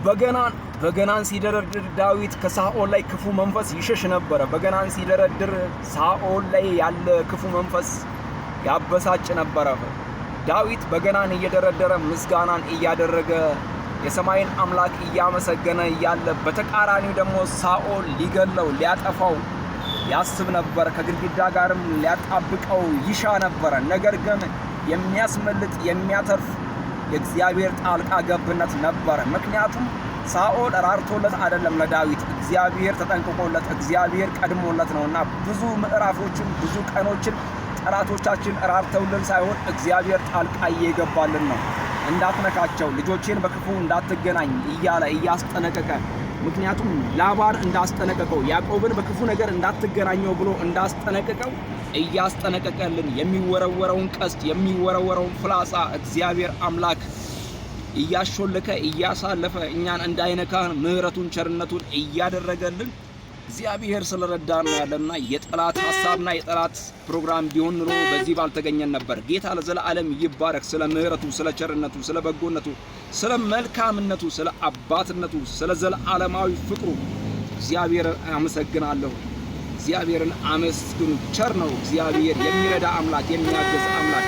በገናን ሲደረድር ዳዊት ከሳኦል ላይ ክፉ መንፈስ ይሸሽ ነበር። በገናን ሲደረድር ሳኦል ላይ ያለ ክፉ መንፈስ ያበሳጭ ነበር። ዳዊት በገናን እየደረደረ ምስጋናን እያደረገ የሰማይን አምላክ እያመሰገነ ያለ በተቃራኒው ደግሞ ሳኦል ሊገለው ሊያጠፋው ያስብ ነበር። ከግድግዳ ጋርም ሊያጣብቀው ይሻ ነበር። ነገር ግን የሚያስመልጥ የሚያተርፍ የእግዚአብሔር ጣልቃ ገብነት ነበር። ምክንያቱም ሳኦል ራርቶለት አይደለም ለዳዊት፣ እግዚአብሔር ተጠንቅቆለት እግዚአብሔር ቀድሞለት ነውና ብዙ ምዕራፎችን ብዙ ቀኖችን ጠላቶቻችን ራርተውልን ሳይሆን እግዚአብሔር ጣልቃ እየገባልን ነው። እንዳትነካቸው ልጆቼን በክፉ እንዳትገናኝ እያለ እያስጠነቀቀ፣ ምክንያቱም ላባን እንዳስጠነቀቀው ያዕቆብን በክፉ ነገር እንዳትገናኘው ብሎ እንዳስጠነቀቀው እያስጠነቀቀልን የሚወረወረውን ቀስት የሚወረወረውን ፍላጻ እግዚአብሔር አምላክ እያሾለከ እያሳለፈ እኛን እንዳይነካን ምሕረቱን ቸርነቱን እያደረገልን እግዚአብሔር ስለረዳን ነው ያለና የጠላት ሐሳብና የጠላት ፕሮግራም ቢሆን ኑሮ በዚህ ባልተገኘን ነበር። ጌታ ለዘላለም ይባረክ። ስለ ምሕረቱ፣ ስለ ቸርነቱ፣ ስለ በጎነቱ፣ ስለ መልካምነቱ፣ ስለ አባትነቱ፣ ስለ ዘላለማዊ ፍቅሩ እግዚአብሔር አመሰግናለሁ። እግዚአብሔርን አመስግኑ። ቸር ነው እግዚአብሔር፣ የሚረዳ አምላክ፣ የሚያግዝ አምላክ።